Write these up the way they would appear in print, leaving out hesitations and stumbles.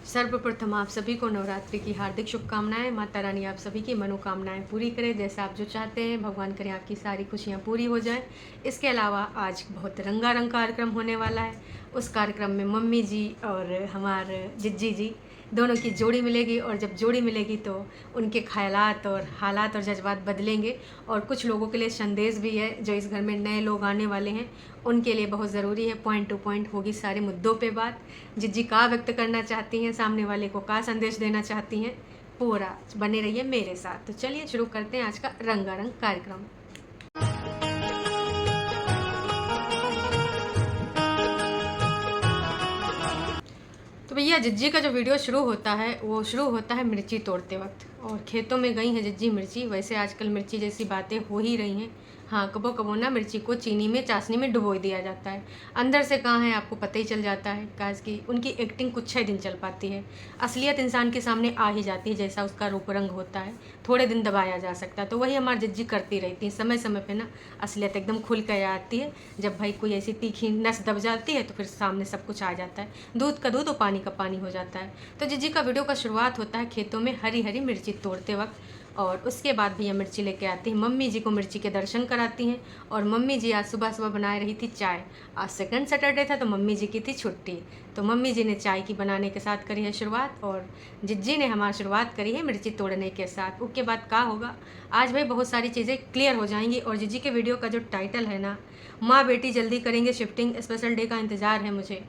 सर्वप्रथम आप सभी को नवरात्रि की हार्दिक शुभकामनाएं। माता रानी आप सभी की मनोकामनाएं पूरी करें। जैसा आप जो चाहते हैं भगवान करें आपकी सारी खुशियां पूरी हो जाएं। इसके अलावा आज बहुत रंगारंग कार्यक्रम होने वाला है। उस कार्यक्रम में मम्मी जी और हमारे जिज्जी जी दोनों की जोड़ी मिलेगी, और जब जोड़ी मिलेगी तो उनके ख्यालात और हालात और जज्बात बदलेंगे। और कुछ लोगों के लिए संदेश भी है, जो इस घर में नए लोग आने वाले हैं उनके लिए बहुत ज़रूरी है। पॉइंट टू पॉइंट होगी सारे मुद्दों पे बात। जिज्जी का व्यक्त करना चाहती हैं, सामने वाले को का संदेश देना चाहती हैं, पूरा बने रहिए मेरे साथ। तो चलिए शुरू करते हैं आज का रंगारंग कार्यक्रम। तो भैया जिज्जी का जो वीडियो शुरू होता है वो शुरू होता है मिर्ची तोड़ते वक्त, और खेतों में गई है जिज्जी मिर्ची। वैसे आजकल मिर्ची जैसी बातें हो ही रही हैं। हाँ, कबो कबो ना मिर्ची को चीनी में चाशनी में डुबो दिया जाता है। अंदर से कहाँ है आपको पता ही चल जाता है। काज की उनकी एक्टिंग कुछ ही दिन चल पाती है, असलियत इंसान के सामने आ ही जाती है। जैसा उसका रूप रंग होता है थोड़े दिन दबाया जा सकता है, तो वही हमारी जिज्जी करती रहती है। समय समय पे ना असलियत एकदम खुल कर आती है। जब भाई कोई ऐसी तीखी नस दब जाती है तो फिर सामने सब कुछ आ जाता है। दूध का दूध और पानी का पानी हो जाता है। तो जिज्जी का वीडियो का शुरुआत होता है खेतों में हरी हरी मिर्ची तोड़ते वक्त, और उसके बाद भैया मिर्ची लेके आती हैं। मम्मी जी को मिर्ची के दर्शन कराती हैं। और मम्मी जी आज सुबह सुबह बनाए रही थी चाय। आज सेकंड सैटरडे था तो मम्मी जी की थी छुट्टी, तो मम्मी जी ने चाय की बनाने के साथ करी है शुरुआत, और जिज्जी ने हमारी शुरुआत करी है मिर्ची तोड़ने के साथ। उसके बाद क्या होगा, आज भाई बहुत सारी चीज़ें क्लियर हो जाएंगी। और जिज्जी के वीडियो का जो टाइटल है ना, माँ बेटी जल्दी करेंगे शिफ्टिंग, स्पेशल डे का इंतज़ार है मुझे।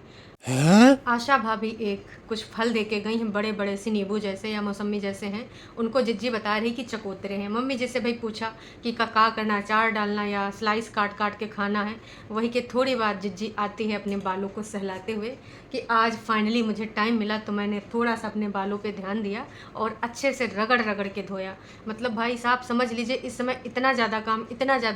आशा भाभी एक कुछ फल दे के गई हैं, बड़े बड़े से नींबू जैसे या मौसमी जैसे हैं। उनको जिज्जी बता रही कि चकोतरे हैं। मम्मी जी से भाई पूछा कि का करना, अचार डालना या स्लाइस काट काट के खाना है। वही के थोड़ी बाद जिज्जी आती है अपने बालों को सहलाते हुए कि आज फाइनली मुझे टाइम मिला, तो मैंने थोड़ा सा अपने बालों पे ध्यान दिया और अच्छे से रगड़ रगड़ के धोया। मतलब भाई साहब समझ लीजिए इस समय इतना ज़्यादा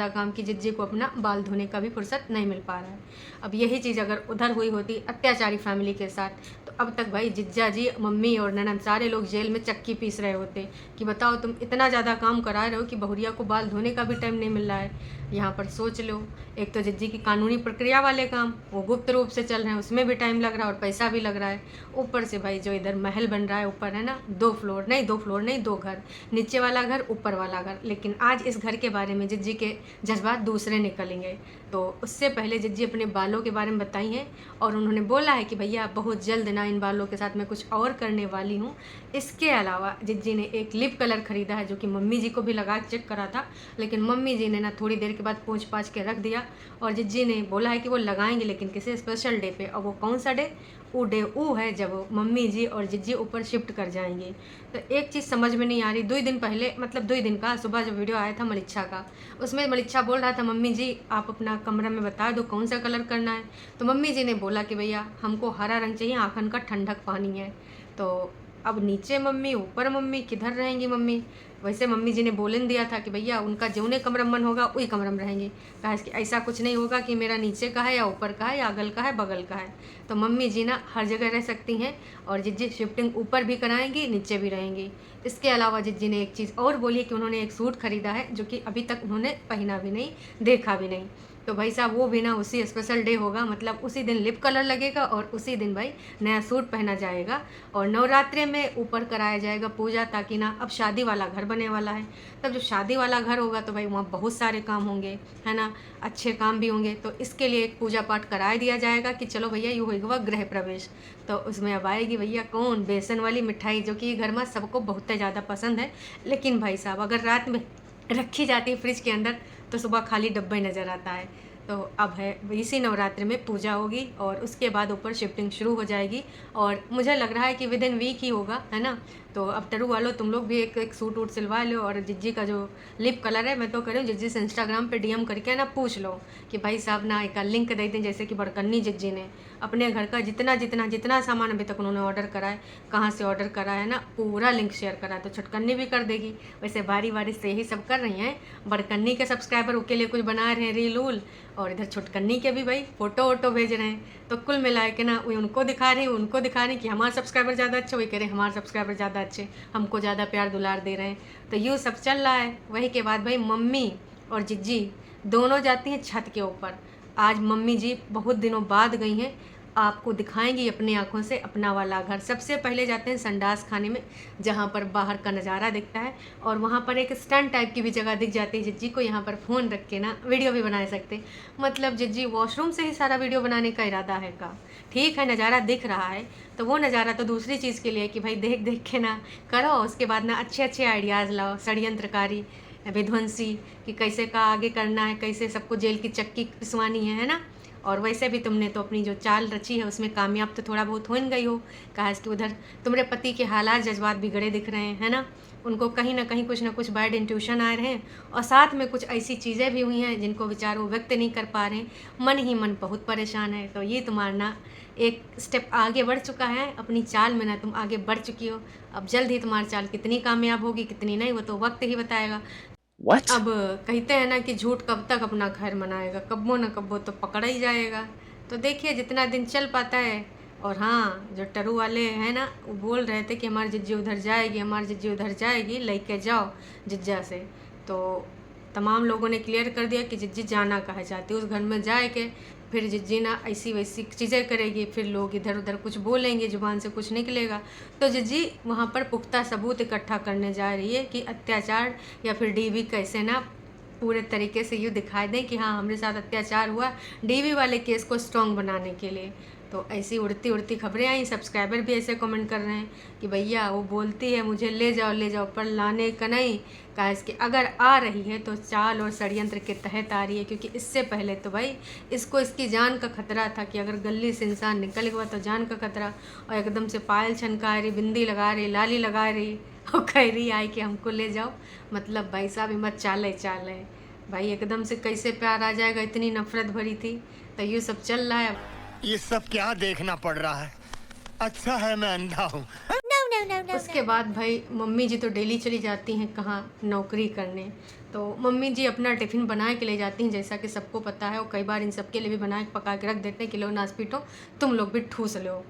काम कि जिज्जी को अपना बाल धोने का भी फुर्सत नहीं मिल पा रहा है। अब यही चीज़ अगर उधर हुई होती अत्याचारी फैमिली के साथ, तो अब तक भाई जिज्जा जी, मम्मी और ननद सारे लोग जेल में चक्की पीस रहे होते कि बताओ तुम इतना ज़्यादा काम करा रहे हो कि बहुरिया को बाल धोने का भी टाइम नहीं मिल रहा है। यहाँ पर सोच लो, एक तो जिज्जी की कानूनी प्रक्रिया वाले काम वो गुप्त रूप से चल रहे हैं, उसमें भी टाइम लग रहा है और पैसा भी लग रहा है। ऊपर से भाई जो इधर महल बन रहा है, ऊपर है ना दो फ्लोर नहीं दो घर, नीचे वाला घर ऊपर वाला घर। लेकिन आज इस घर के बारे में जिज्जी के जज्बात दूसरे निकलेंगे। तो उससे पहले जिज्जी अपने बालों के बारे में बताई हैं, और उन्होंने बोला है कि भैया बहुत जल्द ना इन बालों के साथ मैं कुछ और करने वाली हूँ। इसके अलावा जिज्जी ने एक लिप कलर ख़रीदा है, जो कि मम्मी जी को भी लगा चेक करा था, लेकिन मम्मी जी ने ना थोड़ी देर के बाद पोंछ पाछ के रख दिया। और जिज्जी ने बोला है कि वो लगाएंगे लेकिन किसी स्पेशल डे पे। और वो कौन सा डे, वो डे वो है जब मम्मी जी और जिज्जी ऊपर शिफ्ट कर जाएंगे। तो एक चीज़ समझ में नहीं आ रही, 2 दिन पहले मतलब 2 दिन का सुबह जो वीडियो आया था मलिच्छा का, उसमें मलिच्छा बोल रहा था मम्मी जी आप अपना कमरा में बता दो कौन सा कलर करना है। तो मम्मी जी ने बोला कि भैया हमको हरा रंग चाहिए, आँखन का ठंडक पानी है। तो अब नीचे मम्मी ऊपर मम्मी, किधर रहेंगी मम्मी। वैसे मम्मी जी ने बोलन दिया था कि भैया उनका जौने कमरा मन होगा वही कमरा में रहेंगी। कहा कि ऐसा कुछ नहीं होगा कि मेरा नीचे का है या ऊपर का है या अगल का है बगल का है। तो मम्मी जी ना हर जगह रह सकती हैं, और जिज्जी शिफ्टिंग ऊपर भी कराएंगी नीचे भी रहेंगी। इसके अलावा जिज्जी ने एक चीज़ और बोली कि उन्होंने एक सूट खरीदा है, जो कि अभी तक उन्होंने पहना भी नहीं, देखा भी नहीं। तो भाई साहब वो भी ना उसी स्पेशल डे होगा, मतलब उसी दिन लिप कलर लगेगा और उसी दिन भाई नया सूट पहना जाएगा। और नवरात्रि में ऊपर कराया जाएगा पूजा, ताकि ना अब शादी वाला घर बने वाला है। तब जब शादी वाला घर होगा तो भाई वहाँ बहुत सारे काम होंगे, है ना, अच्छे काम भी होंगे। तो इसके लिए एक पूजा पाठ करा दिया जाएगा कि चलो भैया ये होगा गृह प्रवेश। तो उसमें अब आएगी भैया कौन, बेसन वाली मिठाई, जो कि घर में सबको बहुत ज़्यादा पसंद है। लेकिन भाई साहब अगर रात में रखी जाती है फ्रिज के अंदर तो सुबह खाली डब्बा ही नज़र आता है। तो अब है इसी नवरात्रि में पूजा होगी और उसके बाद ऊपर शिफ्टिंग शुरू हो जाएगी। और मुझे लग रहा है कि विद इन वीक ही होगा, है ना। तो अब टरू वालों तुम लोग भी एक सूट वूट सिलवा लो। और जिज्जी का जो लिप कलर है, मैं तो कह रही हूँ जिज्जी से इंस्टाग्राम पे डीएम करके ना पूछ लो कि भाई साहब ना एक लिंक दे दें, जैसे कि बड़कन्नी जिज्जी ने अपने घर का जितना सामान अभी तक उन्होंने ऑर्डर करा है, कहाँ से ऑर्डर करा है ना, पूरा लिंक शेयर करा है। तो छटकन्नी भी कर देगी। वैसे बारी बारी से यही सब कर रही हैं। बड़कन्नी के सब्सक्राइबर के लिए कुछ बना रहे हैं रील उल, और इधर छुटकन्नी के भी भाई फ़ोटो वोटो भेज रहे हैं। तो कुल मिला के ना वही उनको दिखा रही कि हमारे सब्सक्राइबर ज़्यादा अच्छे, वही कह रहे हैं हमारे सब्सक्राइबर ज़्यादा अच्छे, हमको ज़्यादा प्यार दुलार दे रहे हैं। तो यूँ सब चल रहा है। वही के बाद भाई मम्मी और जिज्जी दोनों जाती हैं छत के ऊपर। आज मम्मी जी बहुत दिनों बाद गई हैं, आपको दिखाएंगी अपनी आंखों से अपना वाला घर। सबसे पहले जाते हैं संडास खाने में, जहाँ पर बाहर का नज़ारा दिखता है और वहाँ पर एक स्टैंड टाइप की भी जगह दिख जाती है। जिज्जी को यहाँ पर फ़ोन रख के ना वीडियो भी बना सकते। मतलब जिज्जी वॉशरूम से ही सारा वीडियो बनाने का इरादा है का। ठीक है, नज़ारा दिख रहा है तो वो नज़ारा तो दूसरी चीज़ के लिए कि भाई देख देख के ना करो, उसके बाद ना अच्छे अच्छे आइडियाज़ लाओ, षड्यंत्रकारी विध्वंसी, कि कैसे का आगे करना है, कैसे सबको जेल की चक्की पिसवानी है ना। और वैसे भी तुमने तो अपनी जो चाल रची है उसमें कामयाब तो थोड़ा बहुत हो गई हो। कहा कि उधर तुम्हारे पति के हालात जज्बात बिगड़े दिख रहे हैं, है ना। उनको कहीं ना कहीं कुछ ना कुछ बैड इंट्यूशन आ रहे हैं और साथ में कुछ ऐसी चीज़ें भी हुई हैं जिनको विचार वो व्यक्त नहीं कर पा रहे हैं। मन ही मन बहुत परेशान है। तो ये तुम्हारा ना एक स्टेप आगे बढ़ चुका है अपनी चाल में, ना तुम आगे बढ़ चुकी हो। अब जल्द ही तुम्हारी चाल कितनी कामयाब होगी कितनी नहीं वो तो वक्त ही बताएगा। What? अब कहते हैं ना कि झूठ कब तक अपना खैर मनाएगा, कब्बो न कब्बो तो पकड़ा ही जाएगा। तो देखिए जितना दिन चल पाता है। और हाँ, जो टरू वाले हैं ना वो बोल रहे थे कि हमारी जिज्जी उधर जाएगी, हमारी जिज्जी उधर जाएगी, लेके जाओ जिज्जा से। तो तमाम लोगों ने क्लियर कर दिया कि जिज्जी जाना कहाँ चाहती है, उस घर में जाए के फिर जिज्जी ना ऐसी वैसी चीज़ें करेगी, फिर लोग इधर उधर कुछ बोलेंगे, जुबान से कुछ निकलेगा। तो जिज्जी वहाँ पर पुख्ता सबूत इकट्ठा करने जा रही है कि अत्याचार या फिर डीवी कैसे ना पूरे तरीके से यूँ दिखाई दें कि हाँ हमारे साथ अत्याचार हुआ, डीवी वाले केस को स्ट्रॉन्ग बनाने के लिए। तो ऐसी उड़ती उड़ती खबरें आई। सब्सक्राइबर भी ऐसे कमेंट कर रहे हैं कि भैया वो बोलती है मुझे ले जाओ, पर लाने का नहीं। कहा इसकी अगर आ रही है तो चाल और षड्यंत्र के तहत आ रही है, क्योंकि इससे पहले तो भाई इसको इसकी जान का खतरा था कि अगर गली से इंसान निकल गया तो जान का खतरा। और एकदम से पायल छनका रही, बिंदी लगा रही, लाली लगा रही और कह रही आई कि हमको ले जाओ। मतलब भाई साहब हिम्मत चाल है भाई, एकदम से कैसे प्यार आ जाएगा, इतनी नफरत भरी थी। तो ये सब चल रहा है। ये सब क्या देखना पड़ रहा है? अच्छा है मैं अंधा हूँ। उसके बाद भाई मम्मी जी तो डेली चली जाती हैं कहाँ, नौकरी करने। तो मम्मी जी अपना टिफ़िन बना के ले जाती हैं, जैसा कि सबको पता है। और कई बार इन सबके लिए भी बना के पका के रख देते हैं कि लो नाच पीटो, तुम लोग भी ठूस लो।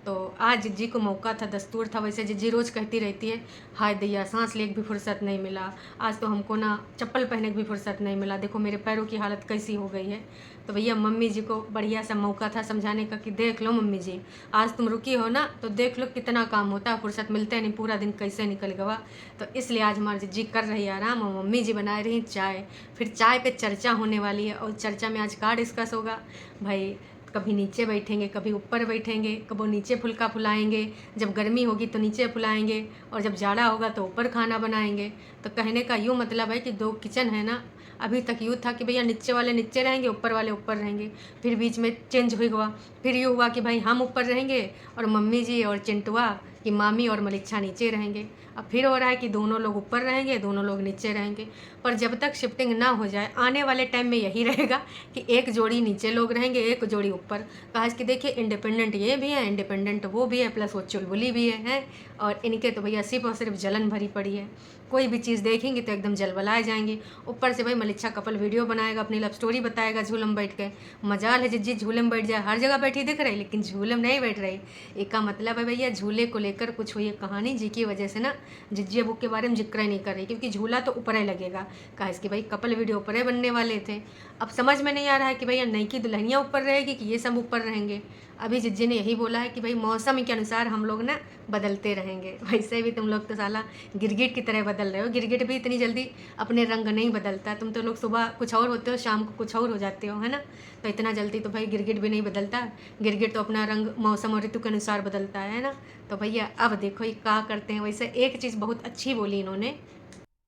तो आज जिज्जी को मौका था, दस्तूर था। वैसे जिज्जी रोज़ कहती रहती है हाय दैया सांस लेके भी फुर्सत नहीं मिला, आज तो हमको ना चप्पल पहने की भी फुर्सत नहीं मिला, देखो मेरे पैरों की हालत कैसी हो गई है। तो भैया मम्मी जी को बढ़िया सा मौका था समझाने का कि देख लो मम्मी जी, आज तुम रुकी हो ना तो देख लो कितना काम होता है, फुर्सत मिलता है नहीं, पूरा दिन कैसे निकल गया। तो इसलिए आज हमारी जिज्जी कर रही है आराम और मम्मी जी बना रही चाय। फिर चाय पे चर्चा होने वाली है और चर्चा में आज क्या डिस्कस होगा भाई। कभी नीचे बैठेंगे, कभी ऊपर बैठेंगे, कभी नीचे फुल्का फुलाएंगे, जब गर्मी होगी तो नीचे फुलाएंगे और जब जाड़ा होगा तो ऊपर खाना बनाएंगे। तो कहने का यूँ मतलब है कि दो किचन है ना। अभी तक यूँ था कि भैया नीचे वाले नीचे रहेंगे, ऊपर वाले ऊपर रहेंगे। फिर बीच में चेंज हुआ, फिर यूँ हुआ कि भाई हम ऊपर रहेंगे और मम्मी जी और चिंटुआ कि मामी और मलिच्छा नीचे रहेंगे। अब फिर हो रहा है कि दोनों लोग ऊपर रहेंगे, दोनों लोग नीचे रहेंगे। पर जब तक शिफ्टिंग ना हो जाए आने वाले टाइम में यही रहेगा कि एक जोड़ी नीचे लोग रहेंगे, एक जोड़ी ऊपर। कहा कि देखिए इंडिपेंडेंट ये भी है, इंडिपेंडेंट वो भी है, प्लस वो चुलबुली भी है। और इनके तो भैया सिर्फ और सिर्फ जलन भरी पड़ी है। कोई भी चीज़ देखेंगे तो एकदम जलबलाए जाएंगे। ऊपर से भाई मलिच्छा कपल वीडियो बनाएगा, अपनी लव स्टोरी बताएगा झूले में बैठ के। मजाल है जिज्जी झूले में बैठ जाए, हर जगह बैठी दिख रही लेकिन झूले में नहीं बैठ रही। एक का मतलब है भैया झूले को लेकर कुछ हुई है कहानी, जी की वजह से ना जिज्जी अब के बारे में जिक्र ही नहीं कर रही, क्योंकि झूला तो ऊपर ही लगेगा। कहा इसकी भाई कपल वीडियो ऊपर ही बनने वाले थे। अब समझ में नहीं आ रहा है कि भैया नई की दुल्हनियाँ ऊपर रहेगी कि ये सब ऊपर रहेंगे। अभी जिज्जी ने यही बोला है कि भाई मौसम के अनुसार हम लोग ना बदलते रहेंगे। वैसे भी तुम लोग तो साला गिरगिट की तरह बदल रहे हो। गिरगिट भी इतनी जल्दी अपने रंग नहीं बदलता, तुम तो लोग सुबह कुछ और होते हो, शाम को कुछ और हो जाते हो, है ना। तो इतना जल्दी तो भाई गिरगिट भी नहीं बदलता। गिरगिट तो अपना रंग मौसम और ऋतु के अनुसार बदलता है ना। तो भैया अब देखो ये क्या करते हैं। वैसे एक चीज़ बहुत अच्छी बोली इन्होंने,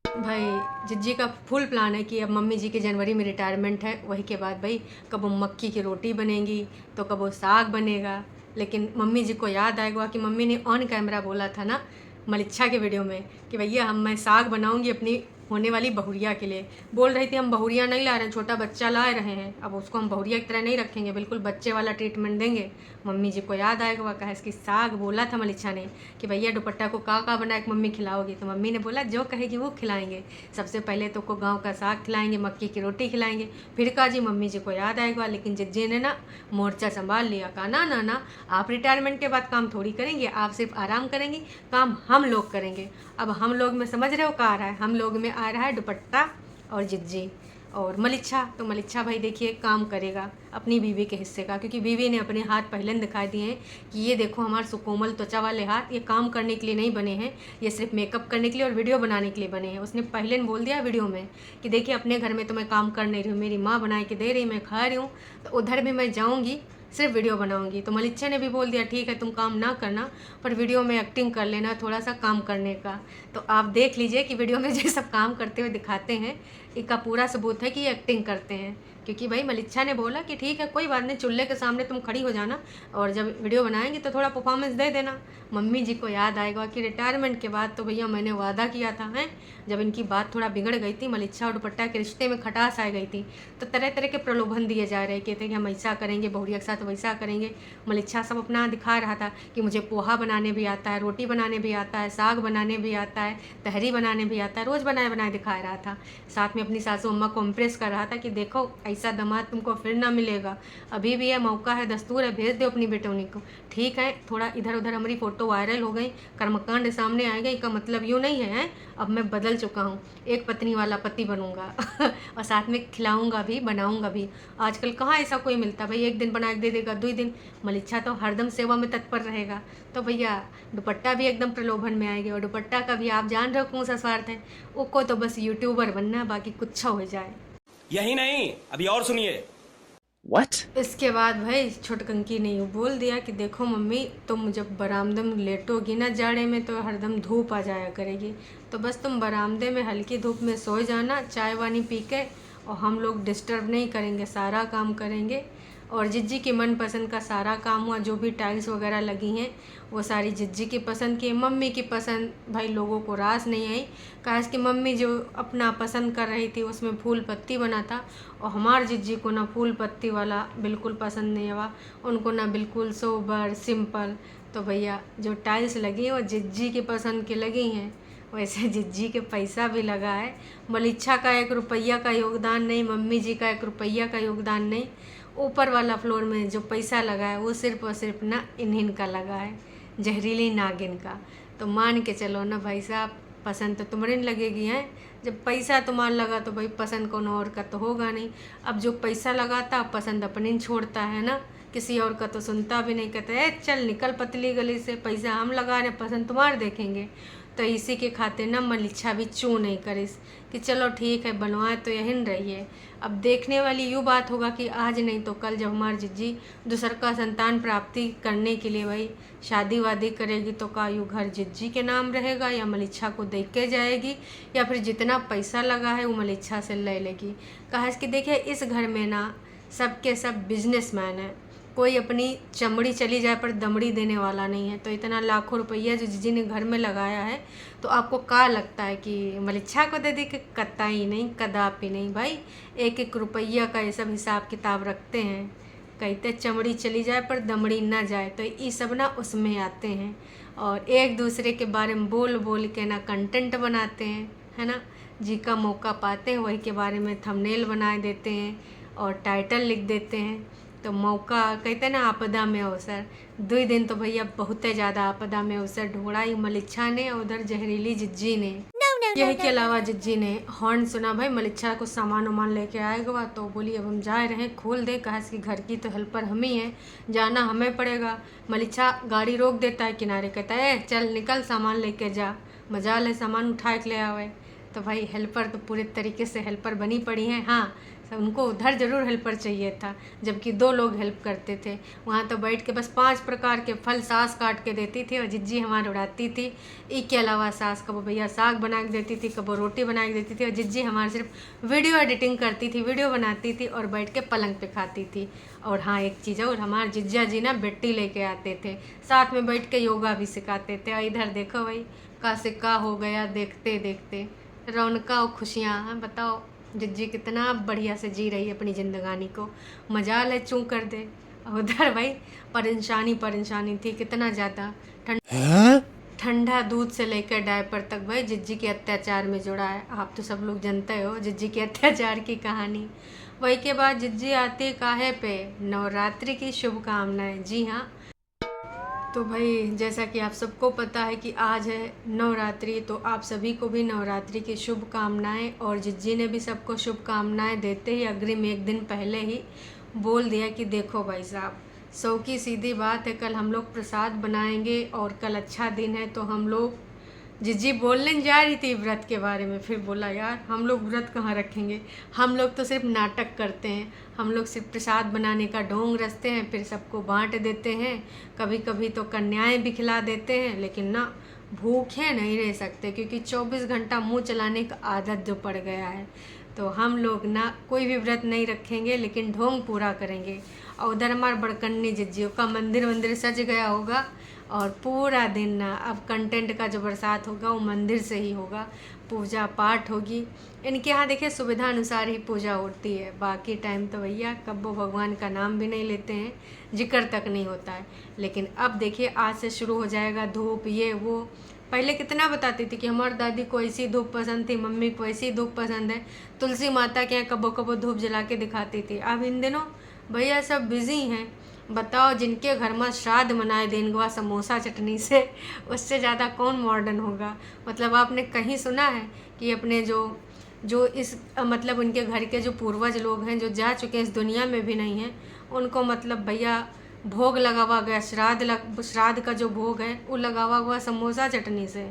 भाई जिज्जी का फुल प्लान है कि अब मम्मी जी की जनवरी में रिटायरमेंट है, वही के बाद भाई कबो मक्की की रोटी बनेगी तो कबो साग बनेगा। लेकिन मम्मी जी को याद आएगा कि मम्मी ने ऑन कैमरा बोला था ना मलिच्छा के वीडियो में कि भैया मैं साग बनाऊंगी अपनी होने वाली बहुरिया के लिए। बोल रही थी हम बहुरिया नहीं ला रहे हैं, छोटा बच्चा ला रहे हैं, अब उसको हम बहुरिया की तरह नहीं रखेंगे, बिल्कुल बच्चे वाला ट्रीटमेंट देंगे। मम्मी जी को याद आएगा वह कहा इसकी साग बोला था मलिच्छा ने कि भैया दुपट्टा को का बना के मम्मी खिलाओगी। तो मम्मी ने बोला जो कहेगी वो खिलाएंगे, सबसे पहले तो को गाँव का साग खिलाएंगे, मक्की की रोटी खिलाएंगे। फिर कहा जी मम्मी जी को याद आएगा, लेकिन जिज्जी ने ना मोर्चा संभाल लिया। कहा ना ना ना, आप रिटायरमेंट के बाद काम थोड़ी करेंगे, आप सिर्फ आराम करेंगी, काम हम लोग करेंगे। अब हम लोग में समझ रहे हो क्या आ रहा है, हम लोग में आ रहा है दुपट्टा और जिज्जी। और मलिच्छा भाई देखिए काम करेगा अपनी बीवी के हिस्से का, क्योंकि बीवी ने अपने हाथ पहले दिखाई दिए हैं कि ये देखो हमारे सुकोमल त्वचा वाले हाथ, ये काम करने के लिए नहीं बने हैं, ये सिर्फ मेकअप करने के लिए और वीडियो बनाने के लिए बने हैं। उसने पहले बोल दिया वीडियो में कि देखिए अपने घर में तो मैं काम कर नहीं रही हूँ, मेरी माँ बना के दे रही, मैं खा रही हूँ, तो उधर भी मैं जाऊँगी सिर्फ वीडियो बनाऊंगी। तो मलिच्छा ने भी बोल दिया ठीक है तुम काम ना करना, पर वीडियो में एक्टिंग कर लेना थोड़ा सा काम करने का। तो आप देख लीजिए कि वीडियो में जो सब काम करते हुए दिखाते हैं इसका पूरा सबूत है कि ये एक्टिंग करते हैं, क्योंकि भाई मलिच्छा ने बोला कि ठीक है कोई बात नहीं, चूल्हे के सामने तुम खड़ी हो जाना और जब वीडियो बनाएंगे तो थोड़ा परफॉर्मेंस दे देना। मम्मी जी को याद आएगा कि रिटायरमेंट के बाद तो भैया मैंने वादा किया था हैं, जब इनकी बात थोड़ा बिगड़ गई थी, मलिच्छा और दुपट्टा के रिश्ते में खटास आ गई थी, तो तरह तरह के प्रलोभन दिए जा रहे, कहते कि हम ऐसा करेंगे बहुरिया के साथ वैसा करेंगे। मलिच्छा सब अपना दिखा रहा था कि मुझे पोहा बनाने भी आता है, रोटी बनाने भी आता है, साग बनाने भी आता है, तहरी बनाने भी आता है, रोज़ बनाए बनाए दिखा रहा था। साथ में अपनी सासू अम्मा को इम्प्रेस कर रहा था कि देखो ऐसा दामाद तुमको फिर ना मिलेगा, अभी भी है मौका है, दस्तूर है, भेज दो अपनी बेटोनी को। ठीक है थोड़ा इधर उधर हमारी फ़ोटो वायरल हो गई, कर्मकांड सामने आ गई, का मतलब यूँ नहीं है अब मैं बदल चुका हूँ, एक पत्नी वाला पति बनूंगा और साथ में खिलाऊंगा भी बनाऊंगा भी। आजकल कहाँ ऐसा कोई मिलता भाई, एक दिन बना के दे देगा 2 दिन। मलिच्छा तो हरदम सेवा में तत्पर रहेगा। तो भैया दुपट्टा भी एकदम प्रलोभन में आएगी, और दुपट्टा का भी आप जान रहे हो कौन सा स्वार्थ है, उसको तो बस यूट्यूबर बनना, बाकी कुछ हो जाए। यही नहीं अभी और सुनिए। What? इसके बाद भाई छोटकंकी ने यूँ बोल दिया कि देखो मम्मी तुम जब बरामदे में लेटोगी ना जाड़े में तो हरदम धूप आ जाया करेगी, तो बस तुम बरामदे में हल्की धूप में सो जाना चाय वानी पी के, और हम लोग डिस्टर्ब नहीं करेंगे, सारा काम करेंगे। और जिज्जी की मनपसंद का सारा काम हुआ, जो भी टाइल्स वगैरह लगी हैं वो सारी जिज्जी की पसंद की। मम्मी की पसंद भाई लोगों को रास नहीं आई, काश कि मम्मी जो अपना पसंद कर रही थी उसमें फूल पत्ती बना था, और हमारे जिज्जी को ना फूल पत्ती वाला बिल्कुल पसंद नहीं हुआ, उनको ना बिल्कुल सोबर सिंपल। तो भैया जो टाइल्स लगी वो जिज्जी की पसंद की लगी हैं, वैसे जिज्जी के पैसा भी लगा है। मलिच्छा का 1 रुपया का योगदान नहीं, मम्मी जी का 1 रुपया का योगदान नहीं, ऊपर वाला फ्लोर में जो पैसा लगा है वो सिर्फ और सिर्फ ना इन्हीं का लगा है, जहरीली नागिन का। तो मान के चलो ना भाई साहब, पसंद तो तुम्हारे नहीं लगेगी हैं, जब पैसा तुम्हारा लगा तो भाई पसंद कौन और का तो होगा नहीं। अब जो पैसा लगाता पसंद अपनी छोड़ता है ना, किसी और का तो सुनता भी नहीं, कहता है चल निकल पतली गली से, पैसा हम लगा रहे पसंद तुम्हारे देखेंगे। तो इसी के खातिर ना मलिच्छा भी चू नहीं करिस कि चलो ठीक है बनवाए तो यही रही है। अब देखने वाली यूँ बात होगा कि आज नहीं तो कल जब हमारी जिज्जी दूसर का संतान प्राप्ति करने के लिए भाई शादी वादी करेगी, तो का यू घर जिज्जी के नाम रहेगा या मलिच्छा को देख के जाएगी, या फिर जितना पैसा लगा है वो मलिच्छा से ले लेगी। कहा कि देखिए इस घर में ना सबके सब बिजनेसमैन है, कोई अपनी चमड़ी चली जाए पर दमड़ी देने वाला नहीं है। तो इतना लाखों रुपया जो जिज्जी ने घर में लगाया है, तो आपको क्या लगता है कि मलिच्छा को दे दी? कि कतई नहीं, कदापि नहीं भाई, 1-1 रुपया का ये सब हिसाब किताब रखते हैं। कहते चमड़ी चली जाए पर दमड़ी ना जाए, तो ये सब ना उसमें आते हैं और एक दूसरे के बारे में बोल बोल के ना कंटेंट बनाते हैं, है ना। जी का मौका पाते हैं वही के बारे में थंबनेल बना देते हैं और टाइटल लिख देते हैं। तो मौका कहते हैं ना आपदा में अवसर, 2 दिन तो भैया बहुत ज़्यादा आपदा में अवसर ढूंढा ही मलिच्छा ने और उधर जहरीली जिज्जी ने। यही के अलावा जिज्जी ने हॉर्न सुना भाई मलिच्छा को सामान वामान लेके आएगा, तो बोली अब हम जा रहे हैं, खोल दे, कहा कि घर की तो हेल्पर हम ही हैं, जाना हमें पड़ेगा। मलिच्छा गाड़ी रोक देता है किनारे, कहता है चल निकल सामान लेके जा, मजा ले सामान उठा के ले आवे। तो भाई हेल्पर तो पूरे तरीके से हेल्पर बनी पड़ी हैं। हाँ उनको उधर ज़रूर हेल्पर चाहिए था, जबकि 2 लोग हेल्प करते थे। वहाँ तो बैठ के बस 5 प्रकार के फल सास काट के देती थी और जिज्जी हमारी उड़ाती थी। इसके अलावा सास कबो भैया साग बना के देती थी, कबो रोटी बना के देती थी, और जिज्जी हमारी सिर्फ वीडियो एडिटिंग करती थी, वीडियो बनाती थी और बैठ के पलंग पे खाती थी। और हाँ एक चीज़ और, हमारे जिज्जा जी ना बेट्टी लेके आते थे, साथ में बैठ के योगा भी सिखाते थे। और इधर देखो भाई का सिक्का हो गया देखते देखते, रौनका और खुशियाँ हैं। बताओ जिज्जी कितना बढ़िया से जी रही है अपनी जिंदगानी को, मजाल है चूँ कर दे। उधर भाई परेशानी थी कितना ज़्यादा, ठंडा दूध से लेकर डायपर तक भाई जिज्जी के अत्याचार में जुड़ा है। आप तो सब लोग जानते हो जिज्जी के अत्याचार की कहानी। वही के बाद जिज्जी आती काहे पे, नवरात्रि की शुभकामनाएं। जी हाँ तो भाई जैसा कि आप सबको पता है कि आज है नवरात्रि, तो आप सभी को भी नवरात्रि की शुभकामनाएं। और जिज्जी ने भी सबको शुभकामनाएं देते ही अग्रिम एक दिन पहले ही बोल दिया कि देखो भाई साहब, सौ की सीधी बात है, कल हम लोग प्रसाद बनाएंगे और कल अच्छा दिन है। तो हम लोग, जिज्जी बोलने जा रही थी व्रत के बारे में, फिर बोला यार हम लोग व्रत कहाँ रखेंगे, हम लोग तो सिर्फ नाटक करते हैं, हम लोग सिर्फ प्रसाद बनाने का ढोंग रचते हैं, फिर सबको बांट देते हैं, कभी कभी तो कन्याएं भी खिला देते हैं, लेकिन ना भूखे नहीं रह सकते क्योंकि 24 घंटा मुंह चलाने का आदत जो पड़ गया है। तो हम लोग ना कोई भी व्रत नहीं रखेंगे लेकिन ढोंग पूरा करेंगे। और उधर हमारे बड़कन्नी जिज्जियों का मंदिर सज गया होगा और पूरा दिन ना अब कंटेंट का जो बरसात होगा वो मंदिर से ही होगा, पूजा पाठ होगी। इनके यहाँ देखिए सुविधा अनुसार ही पूजा होती है, बाकी टाइम तो भैया कब्बो भगवान का नाम भी नहीं लेते हैं, जिक्र तक नहीं होता है। लेकिन अब देखिए आज से शुरू हो जाएगा धूप ये वो। पहले कितना बताती थी कि हमारी दादी को ऐसी धूप पसंद थी, मम्मी को ऐसी धूप पसंद है, तुलसी माता के यहाँ कब्बो कब्बो धूप जला के दिखाती थी। अब इन दिनों भैया सब बिजी हैं। बताओ, जिनके घर में श्राद्ध मनाए देंगे समोसा चटनी से, उससे ज़्यादा कौन मॉडर्न होगा। मतलब आपने कहीं सुना है कि अपने जो इस मतलब उनके घर के जो पूर्वज लोग हैं जो जा चुके हैं, इस दुनिया में भी नहीं हैं, उनको मतलब भैया भोग लगा हुआ गया, श्राद्ध का जो भोग है वो लगा हुआ समोसा चटनी से,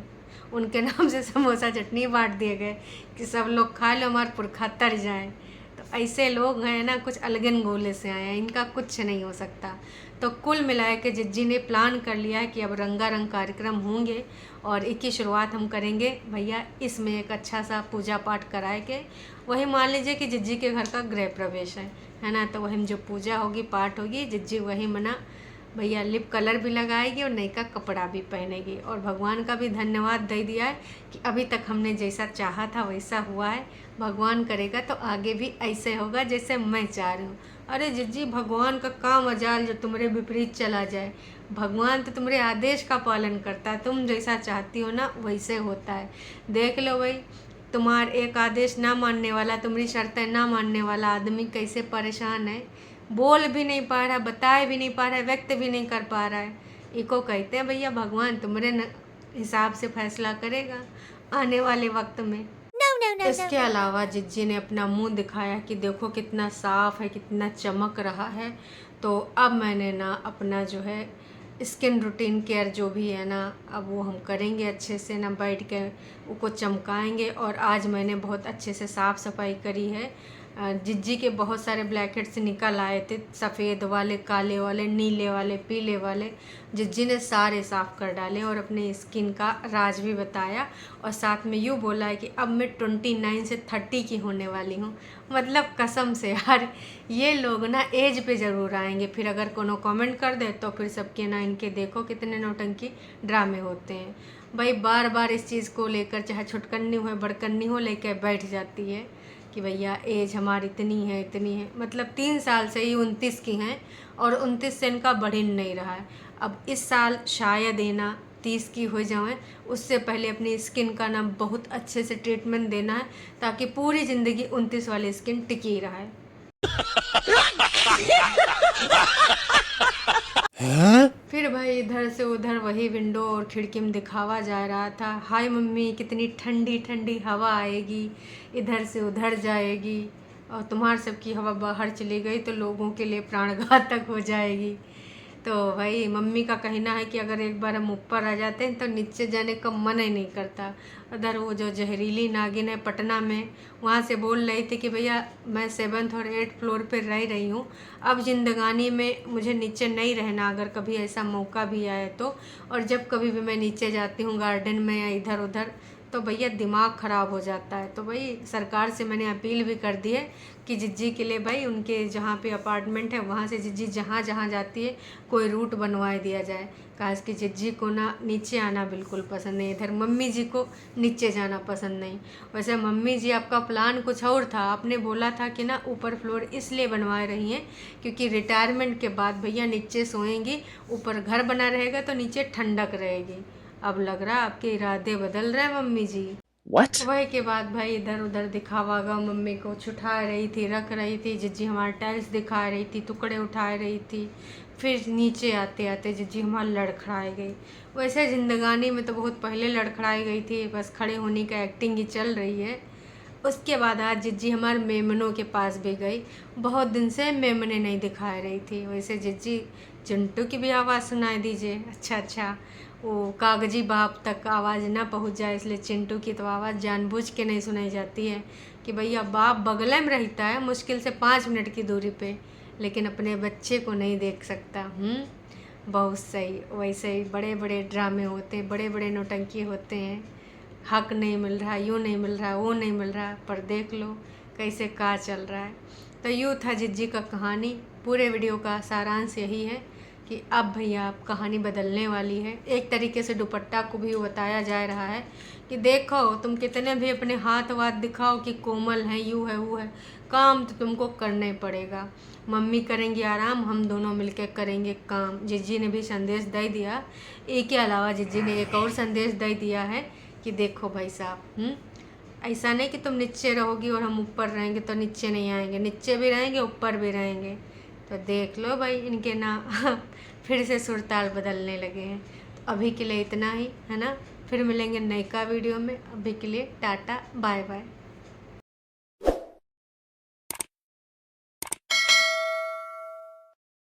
उनके नाम से समोसा चटनी बांट दिए गए कि सब लोग खा लो, हमारे पुरखा तर जाए। तो ऐसे लोग हैं ना, कुछ अलगन गोले से आए हैं, इनका कुछ नहीं हो सकता। तो कुल मिला के जिज्जी ने प्लान कर लिया है कि अब रंगारंग कार्यक्रम होंगे और एक की शुरुआत हम करेंगे भैया इसमें एक अच्छा सा पूजा पाठ कराए के। वही मान लीजिए कि जिज्जी के घर का गृह प्रवेश है ना, तो वही में जो पूजा होगी पाठ होगी, जिज्जी वही मना भैया लिप कलर भी लगाएगी और नई का कपड़ा भी पहनेगी। और भगवान का भी धन्यवाद दे दिया है कि अभी तक हमने जैसा चाहा था वैसा हुआ है, भगवान करेगा तो आगे भी ऐसे होगा जैसे मैं चाह रही हूँ। अरे जिज्जी, भगवान का काम मजाल जो तुम्हारे विपरीत चला जाए, भगवान तो तुम्हारे आदेश का पालन करता है, तुम जैसा चाहती हो ना वैसे होता है। देख लो भाई, तुम्हार एक आदेश ना मानने वाला, तुम्हारी शर्तें ना मानने वाला आदमी कैसे परेशान है, बोल भी नहीं पा रहा, बताए भी नहीं पा रहा है, व्यक्त भी नहीं कर पा रहा है। इको कहते हैं भैया भगवान तुम्हारे हिसाब से फैसला करेगा आने वाले वक्त में। इसके अलावा जिज्जी ने अपना मुंह दिखाया कि देखो कितना साफ है, कितना चमक रहा है। तो अब मैंने ना अपना जो है स्किन रूटीन केयर जो भी है ना, अब वो हम करेंगे अच्छे से ना, बैठ के उसको चमकाएंगे। और आज मैंने बहुत अच्छे से साफ़ सफाई करी है। जिज्जी के बहुत सारे ब्लैकेट्स निकल आए थे, सफ़ेद वाले, काले वाले, नीले वाले, पीले वाले, जिज्जी ने सारे साफ़ कर डाले और अपने स्किन का राज भी बताया। और साथ में यूँ बोला है कि अब मैं 29 से 30 की होने वाली हूँ। मतलब कसम से यार, ये लोग ना एज पे ज़रूर आएंगे, फिर अगर कोनो कमेंट कर दे तो फिर सबके ना इनके देखो कितने नौटंकी ड्रामे होते हैं। भाई बार बार इस चीज़ को लेकर, चाहे छुटकन्नी हो बड़कन्नी हो, लेकर बैठ जाती है कि भैया एज हमारी इतनी है इतनी है। मतलब 3 साल से ही 29 की हैं और 29 से इनका बढ़ ही नहीं रहा है। अब इस साल शायद ना 30 की हो जाएं, उससे पहले अपनी स्किन का ना बहुत अच्छे से ट्रीटमेंट देना है ताकि पूरी ज़िंदगी 29 वाली स्किन टिकी रहे। फिर भाई इधर से उधर वही विंडो और खिड़की में दिखावा जा रहा था, हाय मम्मी कितनी ठंडी ठंडी हवा आएगी, इधर से उधर जाएगी और तुम्हार सबकी हवा बाहर चली गई तो लोगों के लिए प्राणघातक हो जाएगी। तो भाई मम्मी का कहना है कि अगर एक बार हम ऊपर आ जाते हैं तो नीचे जाने का मन ही नहीं करता। उधर वो जो जहरीली नागिन है पटना में, वहाँ से बोल रही थी कि भैया मैं 7th और 8th फ्लोर पर रह रही हूँ, अब ज़िंदगानी में मुझे नीचे नहीं रहना अगर कभी ऐसा मौका भी आए तो। और जब कभी भी मैं नीचे जाती हूँ गार्डन में या इधर उधर तो भैया दिमाग ख़राब हो जाता है। तो भाई सरकार से मैंने अपील भी कर दी है कि जिज्जी के लिए भाई उनके जहाँ पे अपार्टमेंट है वहाँ से जिज्जी जहाँ जहाँ जाती है कोई रूट बनवा दिया जाए। काश कि जिज्जी को ना नीचे आना बिल्कुल पसंद नहीं, इधर मम्मी जी को नीचे जाना पसंद नहीं। वैसे मम्मी जी आपका प्लान कुछ और था, आपने बोला था कि ना ऊपर फ्लोर इसलिए बनवा रही हैं क्योंकि रिटायरमेंट के बाद भैया नीचे सोएंगी, ऊपर घर बना रहेगा तो नीचे ठंडक रहेगी। अब लग रहा आपके इरादे बदल रहे हैं मम्मी जी। What? वही के बाद भाई इधर उधर दिखावा गा, मम्मी को छुटा रही थी, रख रही थी, जिज्जी हमारे टाइल्स दिखा रही थी, टुकड़े उठा रही थी, फिर नीचे आते आते जिज्जी हमारी लड़खड़ाई गई। वैसे जिंदगानी में तो बहुत पहले लड़खड़ाई गई थी, बस खड़े होने का एक्टिंग ही चल रही है। उसके बाद आज जिज्जी हमारे मेमनों के पास भी गई। बहुत दिन से मेमने नहीं दिखा रही थी। वैसे जिज्जी चिंटू की भी आवाज़ सुनाई दीजिए। अच्छा, वो कागजी बाप तक आवाज़ ना पहुंच जाए, इसलिए चिंटू की तो आवाज़ जानबूझ के नहीं सुनाई जाती है कि भैया बाप बगल में रहता है मुश्किल से 5 मिनट की दूरी पे, लेकिन अपने बच्चे को नहीं देख सकता। बहुत सही। वैसे ही बड़े बड़े ड्रामे होते हैं, बड़े बड़े नौटंकी होते हैं। हक नहीं मिल रहा, यूँ नहीं मिल रहा, वो नहीं मिल रहा, पर देख लो कैसे का चल रहा है। तो यूँ था जिज्जी का कहानी। पूरे वीडियो का सारांश यही है कि अब भैया अब कहानी बदलने वाली है। एक तरीके से दुपट्टा को भी बताया जा रहा है कि देखो तुम कितने भी अपने हाथ वाथ दिखाओ कि कोमल है, यूँ है, वो है, काम तो तुमको करना ही पड़ेगा। मम्मी करेंगी आराम, हम दोनों मिलकर करेंगे काम। जिज्जी ने भी संदेश दे दिया। एक के अलावा जिज्जी ने एक और संदेश दे दिया है कि देखो भाई साहब, ऐसा नहीं कि तुम नीचे रहोगी और हम ऊपर रहेंगे तो नीचे नहीं आएंगे, नीचे भी रहेंगे ऊपर भी रहेंगे। तो देख लो भाई इनके ना फिर से सुरताल बदलने लगे हैं। तो अभी के लिए इतना ही है ना, फिर मिलेंगे नयका वीडियो में। अभी के लिए टाटा बाय बाय।